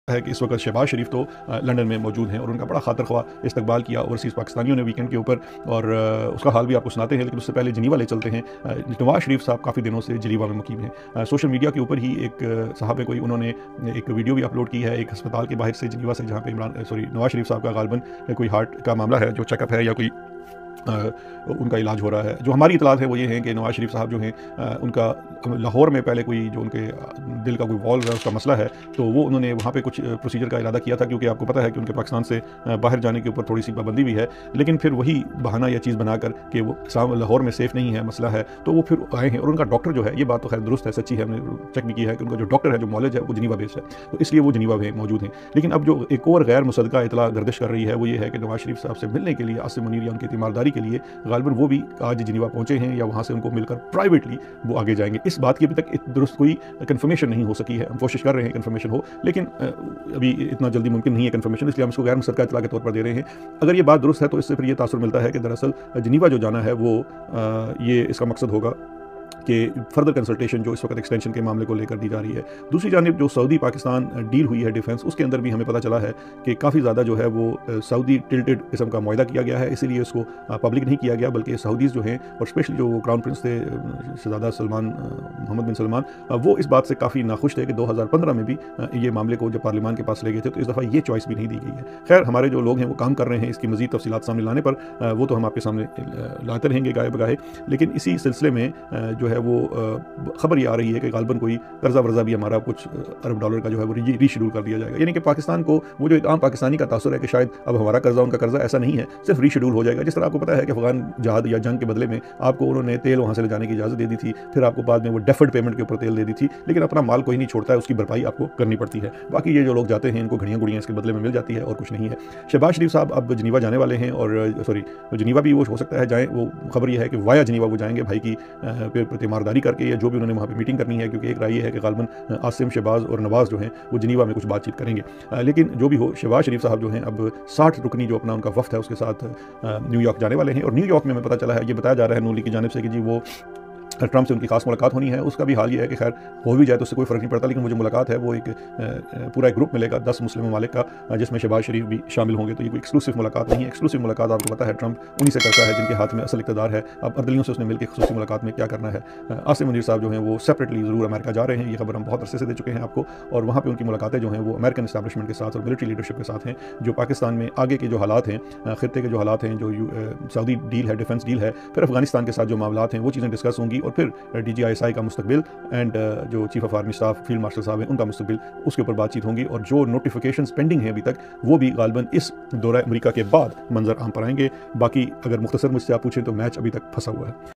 है कि इस वक्त शहबाज शरीफ तो लंदन में मौजूद हैं और उनका बड़ा खातर ख्वाह इस्तकबाल किया ओवरसीज़ पाकिस्तानियों ने वीकेंड के ऊपर। और उसका हाल भी आपको सुनाते हैं, लेकिन उससे पहले जिनीवा ले चलते हैं। नवाज शरीफ साहब काफ़ी दिनों से जिनीवा में मुकीम हैं। सोशल मीडिया के ऊपर ही एक साहब है कोई, उन्होंने एक वीडियो भी अपलोड की है एक अस्पताल के बाहर से जिनीवा से, जहाँ पे नवाज शरीफ साहब का गालबन कोई हार्ट का मामला है, जो चेकअप है या कोई उनका इलाज हो रहा है। जो हमारी इतलात है वो ये है कि नवाज शरीफ साहब जो हैं उनका लाहौर में पहले कोई जो उनके दिल का कोई वॉल्व है उसका मसला है, तो वो उन्होंने वहाँ पे कुछ प्रोसीजर का इरादा किया था, क्योंकि आपको पता है कि उनके पाकिस्तान से बाहर जाने के ऊपर थोड़ी सी पाबंदी भी है। लेकिन फिर वही बहाना या चीज़ बनाकर कि वो लाहौर में सेफ़ नहीं है, मसला है, तो वो फिर आए हैं। और उनका डॉक्टर जो है, ये बात तो खैर दुरुस्त है, सच्ची है, हमने चेक भी किया है कि उनका जो डॉक्टर है, जो मॉलेज है, वो जिनीवा बेस्ड है, तो इसलिए वो जिनीवा में मौजूद हैं। लेकिन अब जो एक और गैर मुसद्दका इतला गर्दिश कर रही है वो ये है कि नवाज शरीफ साहब से मिलने के लिए आसिम मुनीर या उनकी तीमारदारी के लिए गालिबन वो भी आज जिनीवा पहुंचे हैं, या वहाँ से उनको मिलकर प्राइवेटली वो आगे जाएंगे। इस बात की अभी तक दुरुस्त कोई कंफर्मेशन नहीं हो सकी है। हम कोशिश कर रहे हैं कंफर्मेशन हो, लेकिन अभी इतना जल्दी मुमकिन नहीं है कंफर्मेशन, इसलिए हम इसको गैर मुसद्दका इतला के तौर पर दे रहे हैं। अगर ये बात दुरुस्त है तो इससे फिर ये तासुर मिलता है कि दरअसल जिनीवा जो जाना है वो ये इसका मकसद होगा कि फर्दर कंसल्टेशन जो इस वक्त एक्सटेंशन के मामले को लेकर दी जा रही है। दूसरी जानिब जो सऊदी पाकिस्तान डील हुई है डिफेंस, उसके अंदर भी हमें पता चला है कि काफ़ी ज़्यादा जो है वो सऊदी टिल्टेड किस्म का मुआहदा किया गया है, इसीलिए उसको पब्लिक नहीं किया गया, बल्कि सऊदीज़ जो हैं और स्पेशली जो क्राउन प्रिंस थे शहजादा सलमान, मोहम्मद बिन सलमान, वो इस बात से काफ़ी नाखुश थे कि 2015 में भी ये मामले को जब पार्लियामान के पास ले गए थे, तो इस दफ़ा ये चॉइस भी नहीं दी गई है। खैर, हमारे जो लोग हैं वो काम कर रहे हैं इसकी मज़ीद तफसीलात सामने लाने पर, वो तो हम आपके सामने लाते रहेंगे गाए बगाए। लेकिन इसी सिलसिले में जो है वो खबर ये आ रही है कि गालबन कोई कर्जा वर्जा भी हमारा कुछ अरब डॉलर का जो है वो रीशेड्यूल कर दिया जाएगा। यानी कि पाकिस्तान को वो जो एक आम पाकिस्तानी का तासुर है कि शायद अब हमारा कर्जा उनका कर्जा, ऐसा नहीं है, सिर्फ रीशेड्यूल हो जाएगा। जिस तरह आपको पता है कि अफगान जहाद या जंग के बदले में आपको उन्होंने तेल वहाँ से ले जाने की इजाज़त दे दी थी, फिर आपको बाद में वो डेफर्ड पेमेंट के ऊपर तेल दे दी थी, लेकिन अपना माल कोई नहीं छोड़ता है, उसकी भरपाई आपको करनी पड़ती है। बाकी ये जो लोग जाते हैं इनको घड़ियाँ गुड़ियाँ इसके बदले में मिल जाती है और कुछ नहीं है। शहबाज शरीफ साहब अब जिनीवा जाने वाले हैं, और जिनीवा भी वो हो सकता है जाएँ, वो खबर ये है कि वाया जिनीवा वो जाएंगे भाई की तीमारदारी करके, या जो भी उन्होंने वहाँ पे मीटिंग करनी है, क्योंकि एक राय है कि गालबन आसिम, शहबाज और नवाज जो हैं वो जिनीवा में कुछ बातचीत करेंगे। लेकिन जो भी हो, शहबाज शरीफ साहब जो हैं अब 60 रुकनी जो अपना उनका वफ्द है उसके साथ न्यूयॉर्क जाने वाले हैं। और न्यूयॉर्क में हमें पता चला है, ये बताया जा रहा है नून लीग की जानिब से कि जी वो ट्रंप से उनकी खास मुलाकात होनी है। उसका भी हाल ये है कि खैर हो भी जाए तो उससे कोई फ़र्क नहीं पड़ता, लेकिन वो जो मुलाकात है वो एक पूरा एक ग्रुप मिलेगा 10 मुस्लिम ममालिक का, जिसमें शहबाज शरीफ भी शामिल होंगे। तो ये कोई एक्सक्लूसिव मुलाकात नहीं है। एक्सक्लूसिव मुलाकात आपको पता है ट्रंप उन्हीं से करता है जिनके हाथ में असल इक़्तिदार है। अब अर्दलियों से उसने मिलकर एक्सक्लूसिव मुलाकात में क्या करना है। आसिम मुनीर साहब जो हैं वो सेपरेटली ज़रूर अमेरिका जा रहे हैं, ये खबर हम बहुत अरसे से दे चुके हैं आपको, और वहाँ पर उनकी मुलाकातें जो हैं वो अमेरिकन इस्टेब्लिशमेंट के साथ और मिलिट्री लीडरशिप के साथ हैं। जो पाकिस्तान में आगे के जो हालात हैं, खित्ते के जो हालात हैं, जो सऊदी डील है, डिफेंस डील है, फिर अफगानिस्तान के साथ जो मामलात हैं वो चीज़ें डिस्कस होंगी, और फिर DGISI का मुस्तकबिल एंड जो chief of army staff field marshal साहब हैं उनका मुस्तकबिल, उसके ऊपर बातचीत होंगी। और जो नोटिफिकेशंस पेंडिंग हैं अभी तक, वो भी गालबन इस दौरा अमेरिका के बाद मंजर आम पर आएंगे। बाकी अगर मुख्तसर मुझसे आप पूछें तो मैच अभी तक फंसा हुआ है।